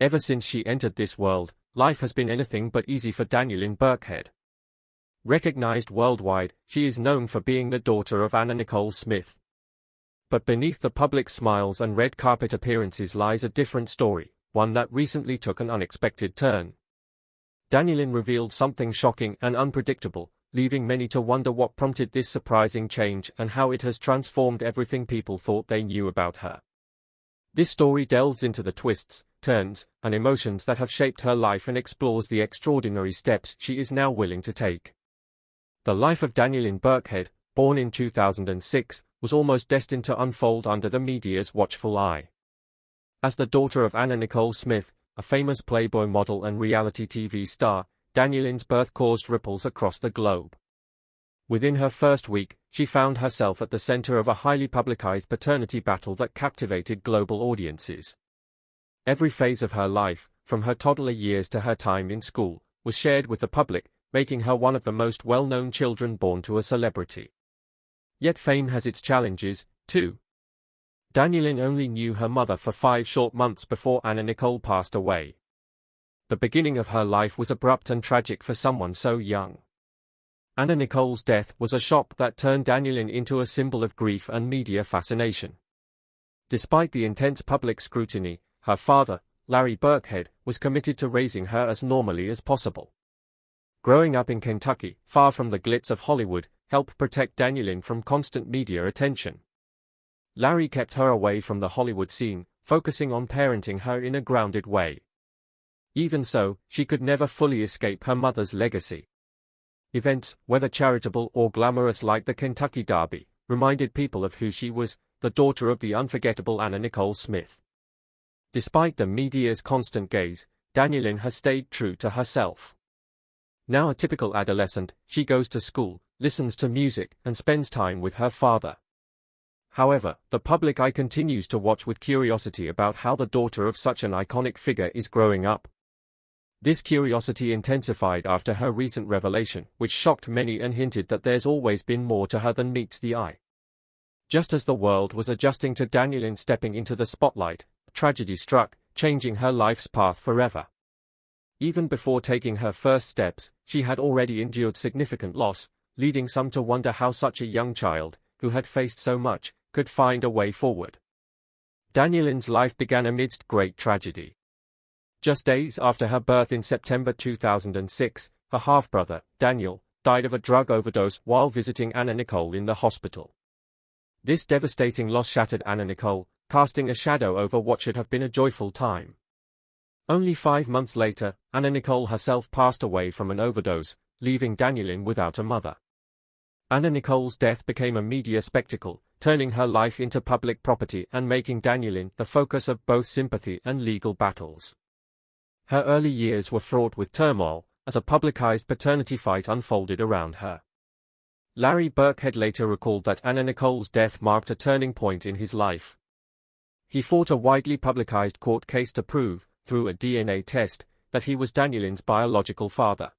Ever since she entered this world, life has been anything but easy for Danielyn Burkhead. Recognized worldwide, she is known for being the daughter of Anna Nicole Smith. But beneath the public smiles and red carpet appearances lies a different story, one that recently took an unexpected turn. Danielyn revealed something shocking and unpredictable, leaving many to wonder what prompted this surprising change and how it has transformed everything people thought they knew about her. This story delves into the twists, turns, and emotions that have shaped her life and explores the extraordinary steps she is now willing to take. The life of Danielyn Burkhead, born in 2006, was almost destined to unfold under the media's watchful eye. As the daughter of Anna Nicole Smith, a famous Playboy model and reality TV star, Danielyn's birth caused ripples across the globe. Within her first week, she found herself at the center of a highly publicized paternity battle that captivated global audiences. Every phase of her life, from her toddler years to her time in school, was shared with the public, making her one of the most well-known children born to a celebrity. Yet fame has its challenges, too. Danielyn only knew her mother for 5 short months before Anna Nicole passed away. The beginning of her life was abrupt and tragic for someone so young. Anna Nicole's death was a shock that turned Danielyn into a symbol of grief and media fascination. Despite the intense public scrutiny, her father, Larry Burkhead, was committed to raising her as normally as possible. Growing up in Kentucky, far from the glitz of Hollywood, helped protect Danielyn from constant media attention. Larry kept her away from the Hollywood scene, focusing on parenting her in a grounded way. Even so, she could never fully escape her mother's legacy. Events, whether charitable or glamorous like the Kentucky Derby, reminded people of who she was, the daughter of the unforgettable Anna Nicole Smith. Despite the media's constant gaze, Danielyn has stayed true to herself. Now a typical adolescent, she goes to school, listens to music, and spends time with her father. However, the public eye continues to watch with curiosity about how the daughter of such an iconic figure is growing up. This curiosity intensified after her recent revelation, which shocked many and hinted that there's always been more to her than meets the eye. Just as the world was adjusting to Danielyn stepping into the spotlight, a tragedy struck, changing her life's path forever. Even before taking her first steps, she had already endured significant loss, leading some to wonder how such a young child, who had faced so much, could find a way forward. Danielyn's life began amidst great tragedy. Just days after her birth in September 2006, her half-brother, Daniel, died of a drug overdose while visiting Anna Nicole in the hospital. This devastating loss shattered Anna Nicole, casting a shadow over what should have been a joyful time. Only 5 months later, Anna Nicole herself passed away from an overdose, leaving Danielyn without a mother. Anna Nicole's death became a media spectacle, turning her life into public property and making Danielyn the focus of both sympathy and legal battles. Her early years were fraught with turmoil, as a publicized paternity fight unfolded around her. Larry Burkhead later recalled that Anna Nicole's death marked a turning point in his life. He fought a widely publicized court case to prove, through a DNA test, that he was Danielyn's biological father.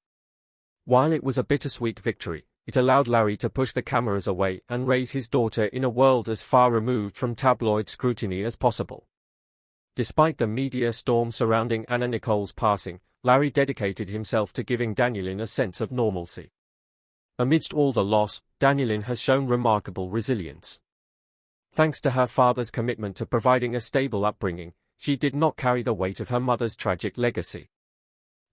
While it was a bittersweet victory, it allowed Larry to push the cameras away and raise his daughter in a world as far removed from tabloid scrutiny as possible. Despite the media storm surrounding Anna Nicole's passing, Larry dedicated himself to giving Danielyn a sense of normalcy. Amidst all the loss, Danielyn has shown remarkable resilience. Thanks to her father's commitment to providing a stable upbringing, she did not carry the weight of her mother's tragic legacy.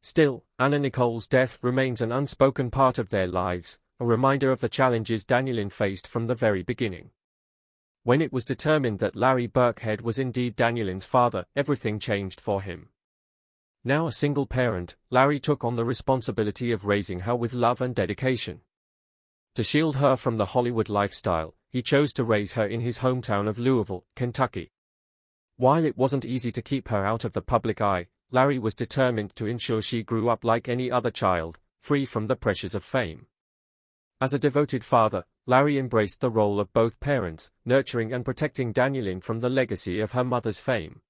Still, Anna Nicole's death remains an unspoken part of their lives, a reminder of the challenges Danielyn faced from the very beginning. When it was determined that Larry Burkhead was indeed Danielyn's father, everything changed for him. Now a single parent, Larry took on the responsibility of raising her with love and dedication. To shield her from the Hollywood lifestyle, he chose to raise her in his hometown of Louisville, Kentucky. While it wasn't easy to keep her out of the public eye, Larry was determined to ensure she grew up like any other child, free from the pressures of fame. As a devoted father, Larry embraced the role of both parents, nurturing and protecting Danielyn from the legacy of her mother's fame.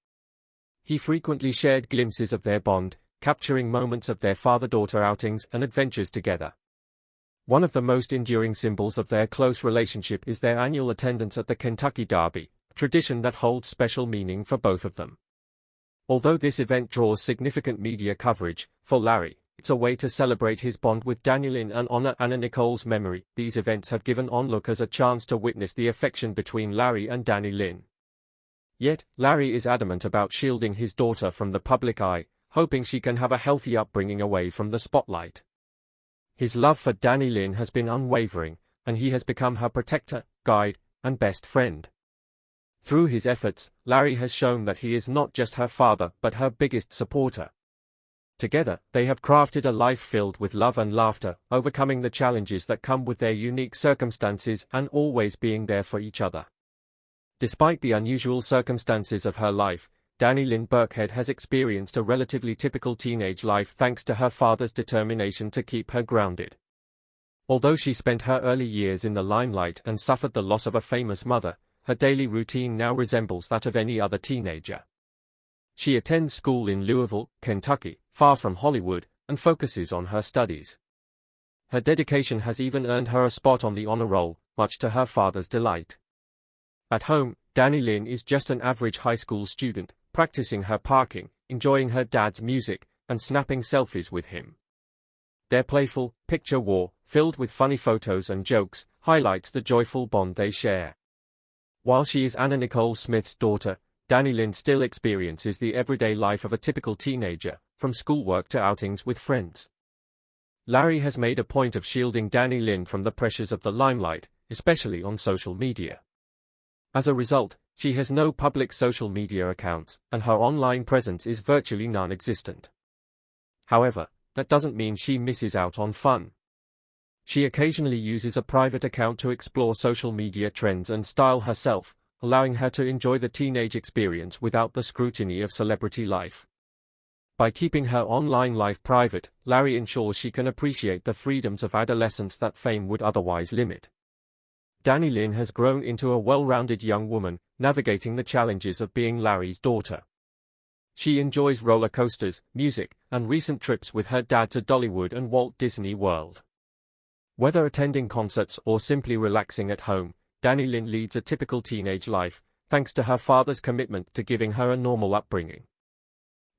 He frequently shared glimpses of their bond, capturing moments of their father-daughter outings and adventures together. One of the most enduring symbols of their close relationship is their annual attendance at the Kentucky Derby, a tradition that holds special meaning for both of them. Although this event draws significant media coverage, for Larry, it's a way to celebrate his bond with Danielin and honor Anna Nicole's memory. These events have given onlookers a chance to witness the affection between Larry and Danielin. Yet, Larry is adamant about shielding his daughter from the public eye, hoping she can have a healthy upbringing away from the spotlight. His love for Danielin has been unwavering, and he has become her protector, guide, and best friend. Through his efforts, Larry has shown that he is not just her father but her biggest supporter. Together, they have crafted a life filled with love and laughter, overcoming the challenges that come with their unique circumstances and always being there for each other. Despite the unusual circumstances of her life, Danielin Burkhead has experienced a relatively typical teenage life thanks to her father's determination to keep her grounded. Although she spent her early years in the limelight and suffered the loss of a famous mother, her daily routine now resembles that of any other teenager. She attends school in Louisville, Kentucky, far from Hollywood, and focuses on her studies. Her dedication has even earned her a spot on the honor roll, much to her father's delight. At home, Danielin is just an average high school student, practicing her parking, enjoying her dad's music, and snapping selfies with him. Their playful, picture war, filled with funny photos and jokes, highlights the joyful bond they share. While she is Anna Nicole Smith's daughter, Danielin still experiences the everyday life of a typical teenager, from schoolwork to outings with friends. Larry has made a point of shielding Danielin from the pressures of the limelight, especially on social media. As a result, she has no public social media accounts, and her online presence is virtually non-existent. However, that doesn't mean she misses out on fun. She occasionally uses a private account to explore social media trends and style herself, allowing her to enjoy the teenage experience without the scrutiny of celebrity life. By keeping her online life private, Larry ensures she can appreciate the freedoms of adolescence that fame would otherwise limit. Danielin has grown into a well-rounded young woman, navigating the challenges of being Larry's daughter. She enjoys roller coasters, music, and recent trips with her dad to Dollywood and Walt Disney World. Whether attending concerts or simply relaxing at home, Danielin leads a typical teenage life, thanks to her father's commitment to giving her a normal upbringing.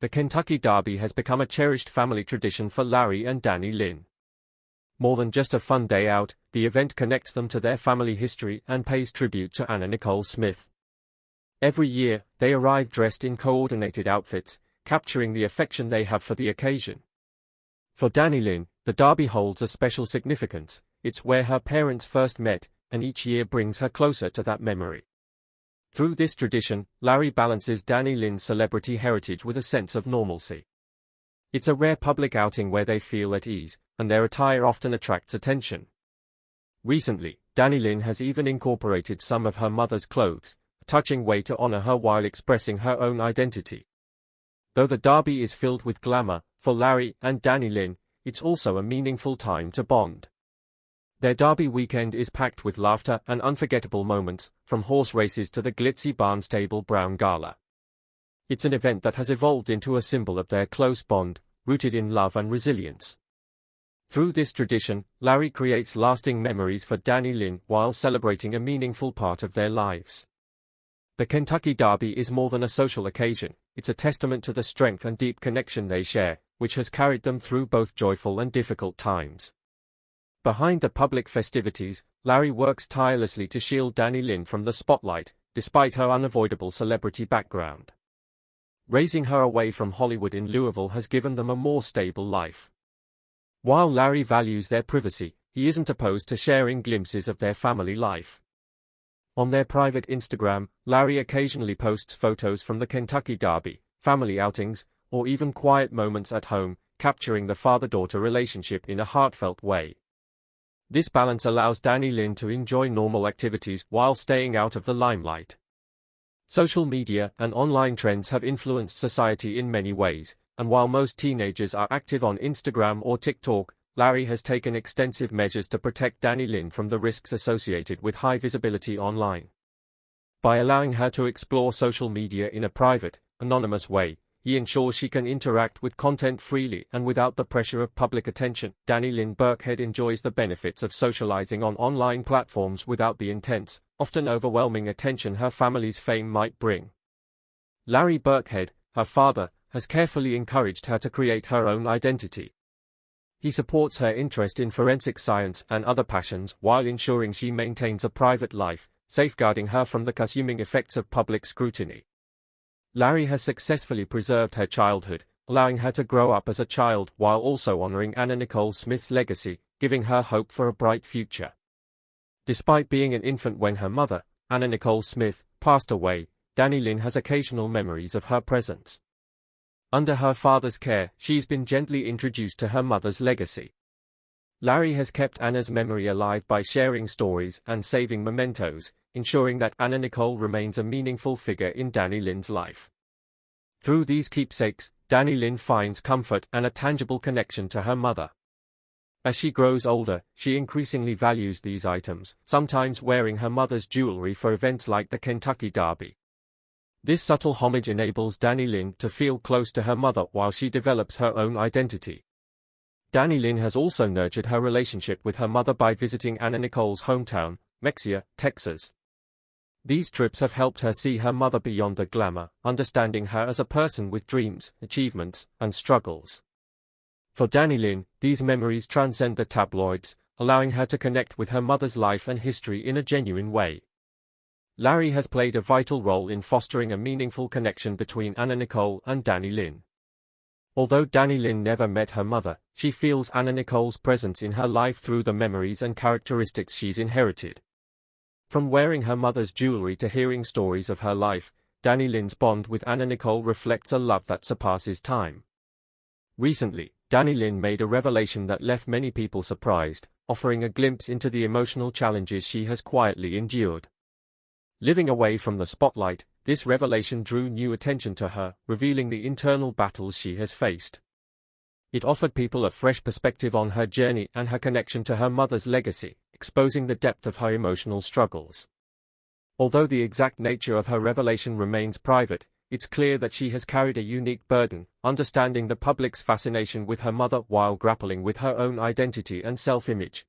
The Kentucky Derby has become a cherished family tradition for Larry and Danielin. More than just a fun day out, the event connects them to their family history and pays tribute to Anna Nicole Smith. Every year, they arrive dressed in coordinated outfits, capturing the affection they have for the occasion. For Danielin, the Derby holds a special significance. It's where her parents first met, and each year brings her closer to that memory. Through this tradition, Larry balances Danielin's celebrity heritage with a sense of normalcy. It's a rare public outing where they feel at ease, and their attire often attracts attention. Recently, Danielin has even incorporated some of her mother's clothes, a touching way to honor her while expressing her own identity. Though the Derby is filled with glamour, for Larry and Danielin, it's also a meaningful time to bond. Their Derby weekend is packed with laughter and unforgettable moments, from horse races to the glitzy Barnstable Brown Gala. It's an event that has evolved into a symbol of their close bond, rooted in love and resilience. Through this tradition, Larry creates lasting memories for Danielin while celebrating a meaningful part of their lives. The Kentucky Derby is more than a social occasion, it's a testament to the strength and deep connection they share, which has carried them through both joyful and difficult times. Behind the public festivities, Larry works tirelessly to shield Danielin from the spotlight, despite her unavoidable celebrity background. Raising her away from Hollywood in Louisville has given them a more stable life. While Larry values their privacy, he isn't opposed to sharing glimpses of their family life. On their private Instagram, Larry occasionally posts photos from the Kentucky Derby, family outings, or even quiet moments at home, capturing the father-daughter relationship in a heartfelt way. This balance allows Danielin to enjoy normal activities while staying out of the limelight. Social media and online trends have influenced society in many ways, and while most teenagers are active on Instagram or TikTok, Larry has taken extensive measures to protect Danielin from the risks associated with high visibility online. By allowing her to explore social media in a private, anonymous way, he ensures she can interact with content freely and without the pressure of public attention. Danielin Burkhead enjoys the benefits of socializing on online platforms without the intense, often overwhelming attention her family's fame might bring. Larry Burkhead, her father, has carefully encouraged her to create her own identity. He supports her interest in forensic science and other passions while ensuring she maintains a private life, safeguarding her from the consuming effects of public scrutiny. Larry has successfully preserved her childhood, allowing her to grow up as a child while also honoring Anna Nicole Smith's legacy, giving her hope for a bright future. Despite being an infant when her mother, Anna Nicole Smith, passed away, Danny Lynn has occasional memories of her presence. Under her father's care, she's been gently introduced to her mother's legacy. Larry has kept Anna's memory alive by sharing stories and saving mementos, ensuring that Anna Nicole remains a meaningful figure in Danny Lynn's life. Through these keepsakes, Danny Lynn finds comfort and a tangible connection to her mother. As she grows older, she increasingly values these items, sometimes wearing her mother's jewelry for events like the Kentucky Derby. This subtle homage enables Danny Lynn to feel close to her mother while she develops her own identity. Danny Lynn has also nurtured her relationship with her mother by visiting Anna Nicole's hometown, Mexia, Texas. These trips have helped her see her mother beyond the glamour, understanding her as a person with dreams, achievements, and struggles. For Danny Lynn, these memories transcend the tabloids, allowing her to connect with her mother's life and history in a genuine way. Larry has played a vital role in fostering a meaningful connection between Anna Nicole and Danny Lynn. Although Danny Lynn never met her mother, she feels Anna Nicole's presence in her life through the memories and characteristics she's inherited. From wearing her mother's jewelry to hearing stories of her life, Danny Lynn's bond with Anna Nicole reflects a love that surpasses time. Recently, Danny Lynn made a revelation that left many people surprised, offering a glimpse into the emotional challenges she has quietly endured. Living away from the spotlight, this revelation drew new attention to her, revealing the internal battles she has faced. It offered people a fresh perspective on her journey and her connection to her mother's legacy, exposing the depth of her emotional struggles. Although the exact nature of her revelation remains private, it's clear that she has carried a unique burden, understanding the public's fascination with her mother while grappling with her own identity and self-image.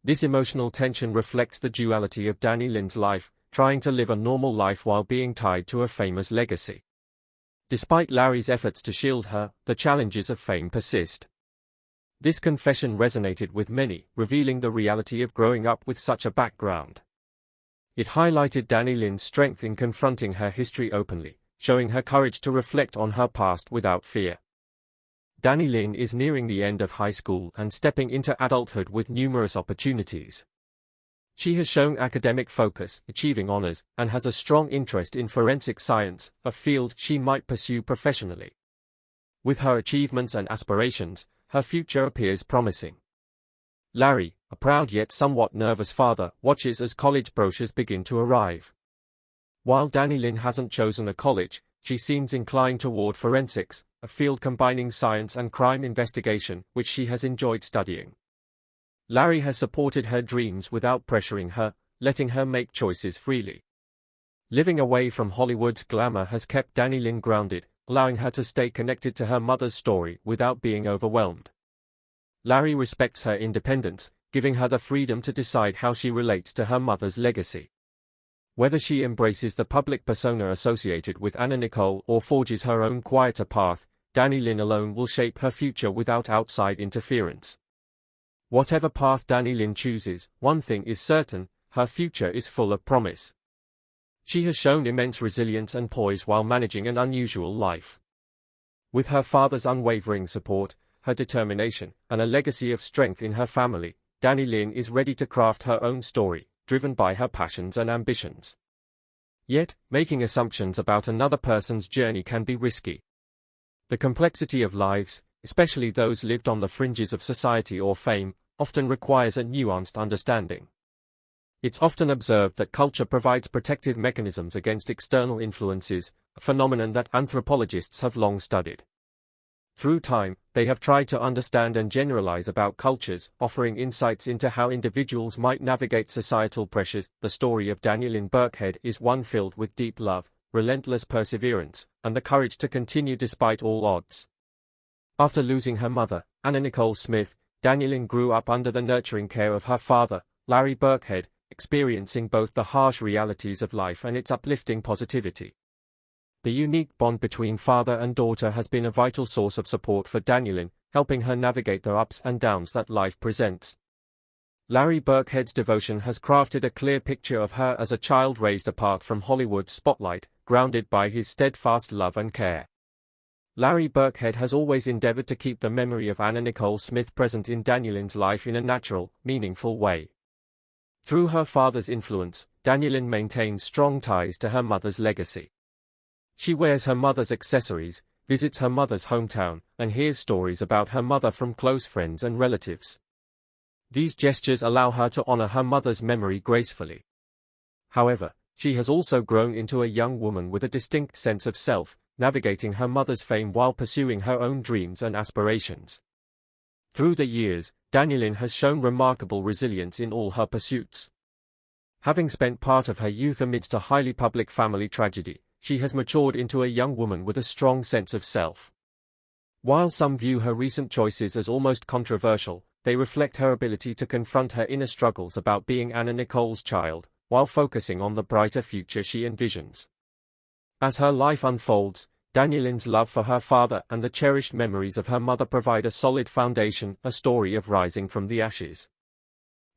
This emotional tension reflects the duality of Danny Lynn's life, trying to live a normal life while being tied to a famous legacy. Despite Larry's efforts to shield her, the challenges of fame persist. This confession resonated with many, revealing the reality of growing up with such a background. It highlighted Danny Lynn's strength in confronting her history openly, showing her courage to reflect on her past without fear. Danny Lynn is nearing the end of high school and stepping into adulthood with numerous opportunities. She has shown academic focus, achieving honors, and has a strong interest in forensic science, a field she might pursue professionally. With her achievements and aspirations, her future appears promising. Larry, a proud yet somewhat nervous father, watches as college brochures begin to arrive. While Danny Lynn hasn't chosen a college, she seems inclined toward forensics, a field combining science and crime investigation, which she has enjoyed studying. Larry has supported her dreams without pressuring her, letting her make choices freely. Living away from Hollywood's glamour has kept Danny Lynn grounded, allowing her to stay connected to her mother's story without being overwhelmed. Larry respects her independence, giving her the freedom to decide how she relates to her mother's legacy. Whether she embraces the public persona associated with Anna Nicole or forges her own quieter path, Danny Lynn alone will shape her future without outside interference. Whatever path Danny Lynn chooses, one thing is certain, her future is full of promise. She has shown immense resilience and poise while managing an unusual life. With her father's unwavering support, her determination, and a legacy of strength in her family, Danny Lynn is ready to craft her own story, driven by her passions and ambitions. Yet, making assumptions about another person's journey can be risky. The complexity of lives, especially those lived on the fringes of society or fame, often requires a nuanced understanding. It's often observed that culture provides protective mechanisms against external influences, a phenomenon that anthropologists have long studied. Through time, they have tried to understand and generalize about cultures, offering insights into how individuals might navigate societal pressures. The story of Danny Lynn Burkhead is one filled with deep love, relentless perseverance, and the courage to continue despite all odds. After losing her mother, Anna Nicole Smith, Danny Lynn grew up under the nurturing care of her father, Larry Burkhead, experiencing both the harsh realities of life and its uplifting positivity. The unique bond between father and daughter has been a vital source of support for Danielyn, helping her navigate the ups and downs that life presents. Larry Birkhead's devotion has crafted a clear picture of her as a child raised apart from Hollywood's spotlight, grounded by his steadfast love and care. Larry Birkhead has always endeavored to keep the memory of Anna Nicole Smith present in Danielyn's life in a natural, meaningful way. Through her father's influence, Danielyn maintains strong ties to her mother's legacy. She wears her mother's accessories, visits her mother's hometown, and hears stories about her mother from close friends and relatives. These gestures allow her to honor her mother's memory gracefully. However, she has also grown into a young woman with a distinct sense of self, navigating her mother's fame while pursuing her own dreams and aspirations. Through the years, Danielyn has shown remarkable resilience in all her pursuits. Having spent part of her youth amidst a highly public family tragedy, she has matured into a young woman with a strong sense of self. While some view her recent choices as almost controversial, they reflect her ability to confront her inner struggles about being Anna Nicole's child, while focusing on the brighter future she envisions. As her life unfolds, Danielyn's love for her father and the cherished memories of her mother provide a solid foundation, a story of rising from the ashes.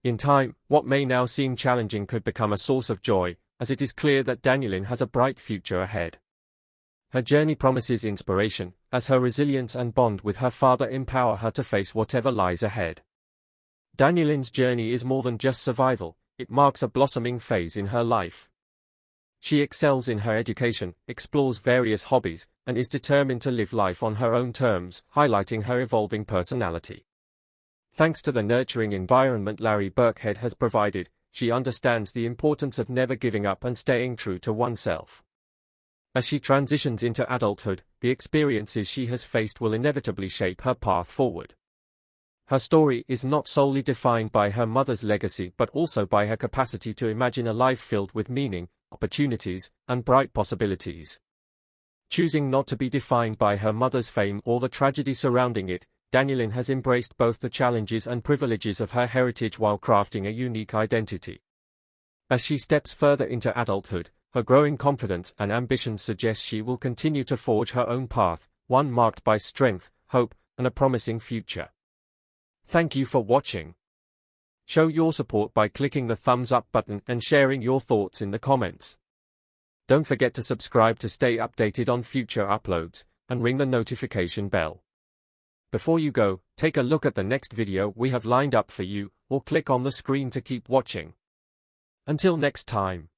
In time, what may now seem challenging could become a source of joy, as it is clear that Danielyn has a bright future ahead. Her journey promises inspiration, as her resilience and bond with her father empower her to face whatever lies ahead. Danielyn's journey is more than just survival, it marks a blossoming phase in her life. She excels in her education, explores various hobbies, and is determined to live life on her own terms, highlighting her evolving personality. Thanks to the nurturing environment Larry Birkhead has provided, she understands the importance of never giving up and staying true to oneself. As she transitions into adulthood, the experiences she has faced will inevitably shape her path forward. Her story is not solely defined by her mother's legacy but also by her capacity to imagine a life filled with meaning, opportunities, and bright possibilities. Choosing not to be defined by her mother's fame or the tragedy surrounding it, Danielyn has embraced both the challenges and privileges of her heritage while crafting a unique identity. As she steps further into adulthood, her growing confidence and ambition suggest she will continue to forge her own path, one marked by strength, hope, and a promising future. Thank you for watching. Show your support by clicking the thumbs up button and sharing your thoughts in the comments. Don't forget to subscribe to stay updated on future uploads, and ring the notification bell. Before you go, take a look at the next video we have lined up for you, or click on the screen to keep watching. Until next time.